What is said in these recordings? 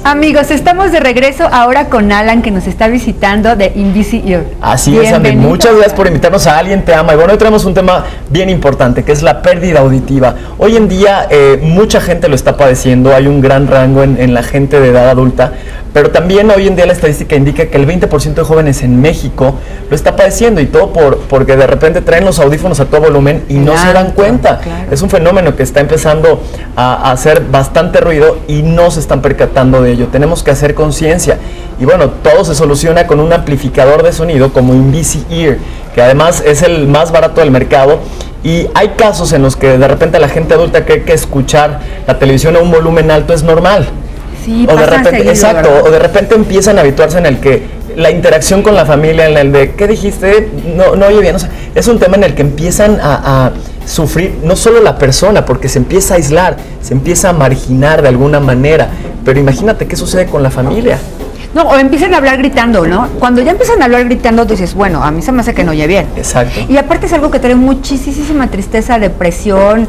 Amigos, estamos de regreso ahora con Alan, que nos está visitando de Invisi Ear. Así es, Andy. Muchas gracias por invitarnos a Alguien Te Ama. Y bueno, hoy tenemos un tema bien importante, que es la pérdida auditiva. Hoy en día mucha gente lo está padeciendo, hay un gran rango en la gente de edad adulta, pero también hoy en día la estadística indica que el 20% de jóvenes en México lo está padeciendo, y todo porque de repente traen los audífonos a todo volumen y no se dan cuenta. Claro. Es un fenómeno que está empezando a hacer bastante ruido y no se están percatando de ello. Tenemos que hacer conciencia, y bueno, todo se soluciona con un amplificador de sonido como Invisi Ear, que además es el más barato del mercado. Y hay casos en los que de repente la gente adulta cree que escuchar la televisión a un volumen alto es normal. Sí, o de repente, seguido, exacto, ¿verdad? O de repente empiezan a habituarse en el que la interacción con la familia, en el de ¿qué dijiste? No oye bien. O sea, es un tema en el que empiezan a sufrir no solo la persona, porque se empieza a aislar, se empieza a marginar de alguna manera. Pero imagínate qué sucede con la familia. No, o empiezan a hablar gritando, ¿no? Cuando ya empiezan a hablar gritando, dices, bueno, a mí se me hace que no oye bien. Exacto. Y aparte es algo que trae muchísima tristeza, depresión.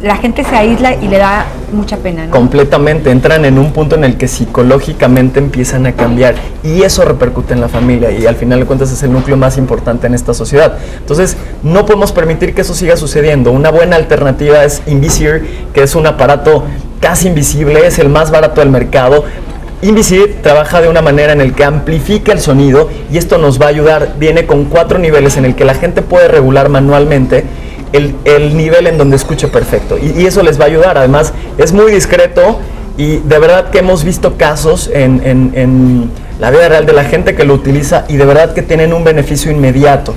La gente se aísla y le da mucha pena, ¿no? Completamente, entran en un punto en el que psicológicamente empiezan a cambiar, y eso repercute en la familia, y al final de cuentas es el núcleo más importante en esta sociedad. Entonces no podemos permitir que eso siga sucediendo. Una buena alternativa es Invisi Ear, que es un aparato casi invisible, es el más barato del mercado. Invisi Ear trabaja de una manera en el que amplifica el sonido, y esto nos va a ayudar. Viene con 4 niveles en el que la gente puede regular manualmente el nivel en donde escuche perfecto, y eso les va a ayudar. Además es muy discreto, y de verdad que hemos visto casos en la vida real de la gente que lo utiliza, y de verdad que tienen un beneficio inmediato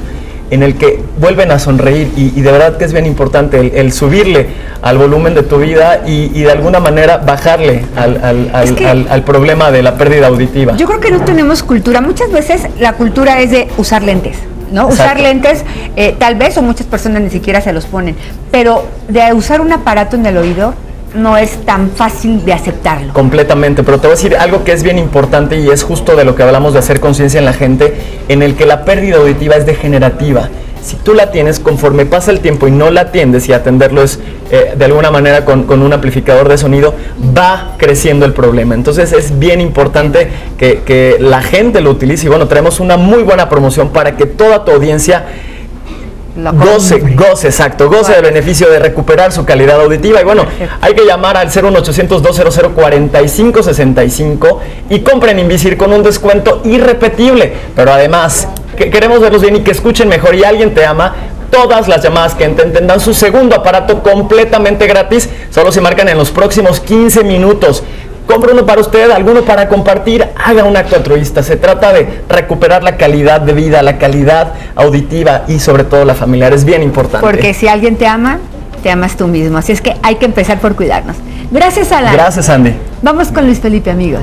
en el que vuelven a sonreír, y de verdad que es bien importante el subirle al volumen de tu vida y de alguna manera bajarle al problema de la pérdida auditiva. Yo creo que no tenemos cultura. Muchas veces la cultura es de usar lentes, ¿no? Exacto. Usar lentes, tal vez, o muchas personas ni siquiera se los ponen, pero de usar un aparato en el oído no es tan fácil de aceptarlo. Completamente, pero te voy a decir algo que es bien importante, y es justo de lo que hablamos de hacer conciencia en la gente, en el que la pérdida auditiva es degenerativa. Si tú la tienes, conforme pasa el tiempo y no la atiendes, y atenderlo es de alguna manera con un amplificador de sonido, va creciendo el problema. Entonces es bien importante que la gente lo utilice, y bueno, traemos una muy buena promoción para que toda tu audiencia goce del beneficio de recuperar su calidad auditiva. Y bueno, hay que llamar al 01800-200-4565 y compren Invisi Ear con un descuento irrepetible. Pero además, queremos verlos bien y que escuchen mejor, y Alguien Te Ama. Todas las llamadas que tendrán su segundo aparato completamente gratis, solo se marcan en los próximos 15 minutos. Compre uno para usted, alguno para compartir, haga un acto altruista. Se trata de recuperar la calidad de vida, la calidad auditiva, y sobre todo la familiar. Es bien importante. Porque si alguien te ama, te amas tú mismo. Así es que hay que empezar por cuidarnos. Gracias, Alan. Gracias, Andy. Vamos con Luis Felipe, amigos.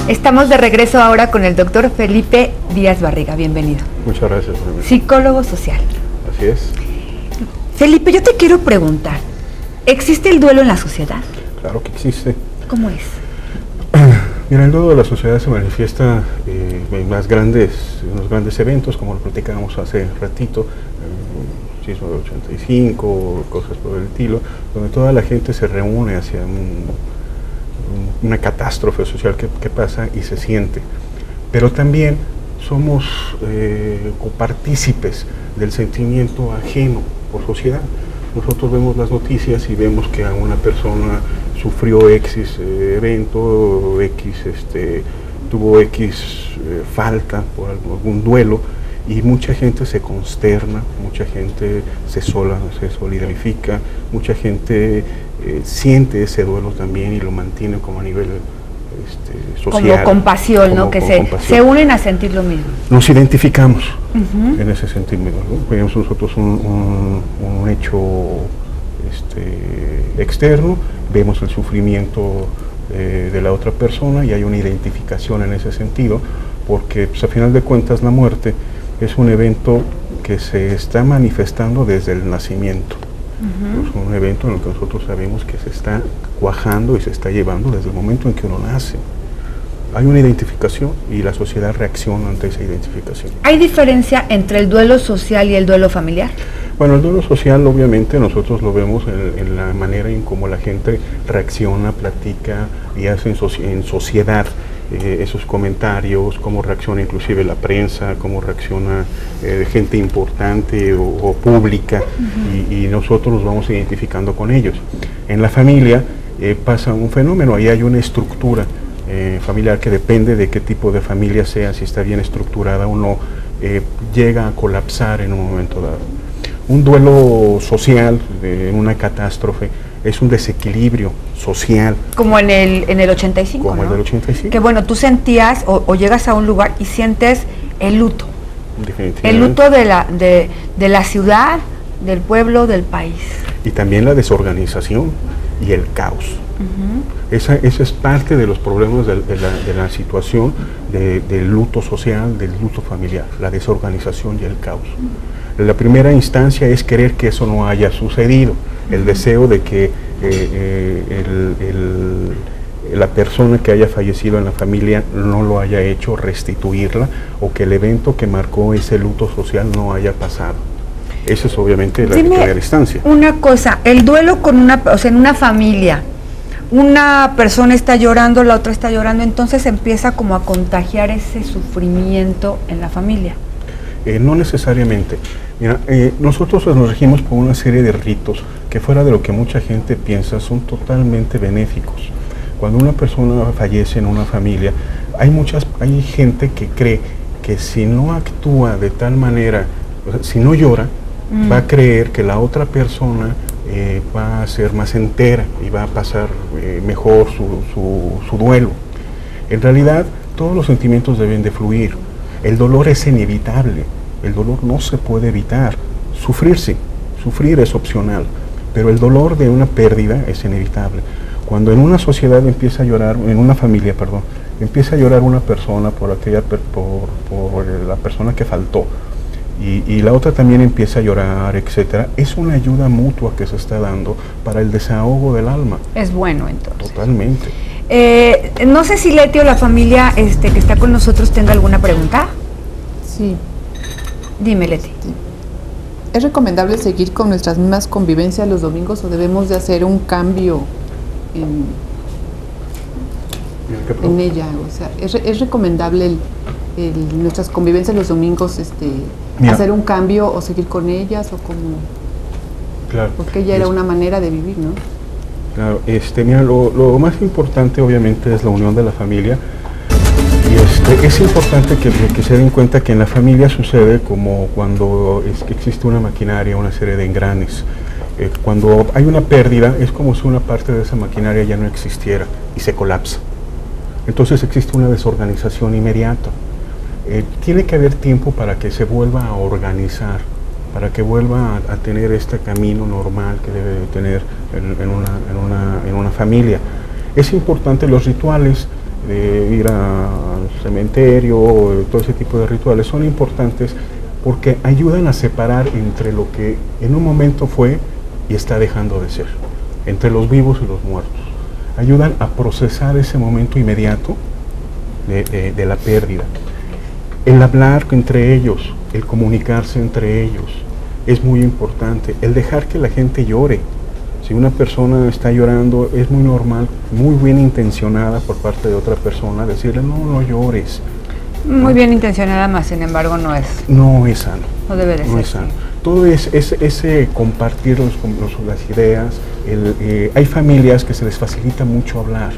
Estamos de regreso ahora con el doctor Felipe Díaz Barriga. Bienvenido. Muchas gracias. Psicólogo social. Así es. Felipe, yo te quiero preguntar, ¿existe el duelo en la sociedad? Claro que existe. ¿Cómo es? Mira, el duelo de la sociedad se manifiesta en los grandes eventos, como lo platicábamos hace ratito, el sismo de 85, cosas por el estilo, donde toda la gente se reúne hacia una catástrofe social que pasa y se siente. Pero también somos copartícipes del sentimiento ajeno por sociedad. Nosotros vemos las noticias y vemos que a una persona sufrió X evento, tuvo X falta por algún duelo, y mucha gente se consterna, mucha gente se solidarifica, mucha gente siente ese duelo también y lo mantiene como a nivel social. Como compasión, ¿no? Que se unen a sentir lo mismo. Nos identificamos en ese sentimiento, ¿no? Vemos nosotros un hecho externo, vemos el sufrimiento de la otra persona, y hay una identificación en ese sentido, porque pues, a final de cuentas la muerte es un evento que se está manifestando desde el nacimiento. Es un evento en el que nosotros sabemos que se está cuajando y se está llevando desde el momento en que uno nace. Hay una identificación y la sociedad reacciona ante esa identificación. ¿Hay diferencia entre el duelo social y el duelo familiar? Bueno, el duelo social obviamente nosotros lo vemos en la manera en cómo la gente reacciona, platica y hace en sociedad esos comentarios, cómo reacciona inclusive la prensa, cómo reacciona gente importante o pública, y nosotros nos vamos identificando con ellos. En la familia pasa un fenómeno, ahí hay una estructura familiar que depende de qué tipo de familia sea, si está bien estructurada o no, llega a colapsar en un momento dado. Un duelo social, en una catástrofe, es un desequilibrio social. Como en el 85, Como ¿no? el del 85. Que bueno, tú sentías o llegas a un lugar y sientes el luto. Definitivamente. El luto de la ciudad, del pueblo, del país. Y también la desorganización y el caos. Esa es parte de los problemas de la situación del luto social, del luto familiar, la desorganización y el caos. La primera instancia es querer que eso no haya sucedido, el deseo de que la persona que haya fallecido en la familia no lo haya hecho, restituirla, o que el evento que marcó ese luto social no haya pasado. Esa es obviamente la primera instancia. Una cosa, el duelo en una familia, una persona está llorando, la otra está llorando, entonces empieza como a contagiar ese sufrimiento en la familia. No necesariamente. Mira, nosotros nos regimos por una serie de ritos que, fuera de lo que mucha gente piensa, son totalmente benéficos. Cuando una persona fallece en una familia, hay gente que cree que si no actúa de tal manera, o sea, si no llora, va a creer que la otra persona va a ser más entera y va a pasar mejor su duelo. En realidad, todos los sentimientos deben de fluir. El dolor es inevitable, el dolor no se puede evitar. Sufrir sí, sufrir es opcional, pero el dolor de una pérdida es inevitable. Cuando en una sociedad empieza a llorar, en una familia, perdón, empieza a llorar una persona por la persona que faltó, y la otra también empieza a llorar, etcétera, es una ayuda mutua que se está dando para el desahogo del alma. Es bueno, entonces. Totalmente. No sé si Leti o la familia que está con nosotros tenga alguna pregunta. Sí. Dime, Leti. Sí. ¿Es recomendable seguir con nuestras mismas convivencias los domingos o debemos de hacer un cambio en ella? O sea, ¿es recomendable nuestras convivencias los domingos hacer un cambio o seguir con ellas o como? Claro. Porque ella era una manera de vivir, ¿no? Claro, mira, lo más importante obviamente es la unión de la familia, y es importante que se den cuenta que en la familia sucede como cuando existe una maquinaria, una serie de engranes. Cuando hay una pérdida es como si una parte de esa maquinaria ya no existiera y se colapsa. Entonces existe una desorganización inmediata. Tiene que haber tiempo para que se vuelva a organizar, para que vuelva a tener este camino normal que debe de tener en una familia. Es importante los rituales, ir al cementerio, todo ese tipo de rituales son importantes porque ayudan a separar entre lo que en un momento fue y está dejando de ser, entre los vivos y los muertos. Ayudan a procesar ese momento inmediato de la pérdida. El hablar entre ellos, el comunicarse entre ellos, es muy importante. El dejar que la gente llore. Si una persona está llorando, es muy normal, muy bien intencionada por parte de otra persona, decirle, no llores. Muy bien intencionada, más sin embargo no es. No es sano. No debe de ser. No es sano. Todo es compartir las ideas. Hay familias que se les facilita mucho hablar.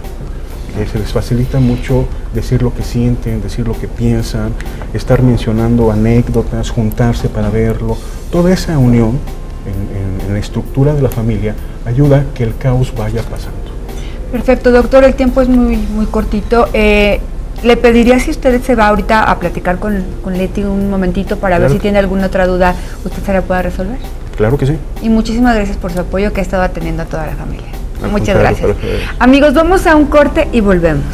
Se les facilita mucho decir lo que sienten, decir lo que piensan, estar mencionando anécdotas, juntarse para verlo. Toda esa unión en la estructura de la familia ayuda a que el caos vaya pasando. Perfecto, doctor, el tiempo es muy cortito. Le pediría, si usted se va ahorita a platicar con Leti un momentito para ver si tiene alguna otra duda, usted se la pueda resolver. Claro que sí. Y muchísimas gracias por su apoyo que ha estado atendiendo a toda la familia. Muchas gracias. Amigos, vamos a un corte y volvemos.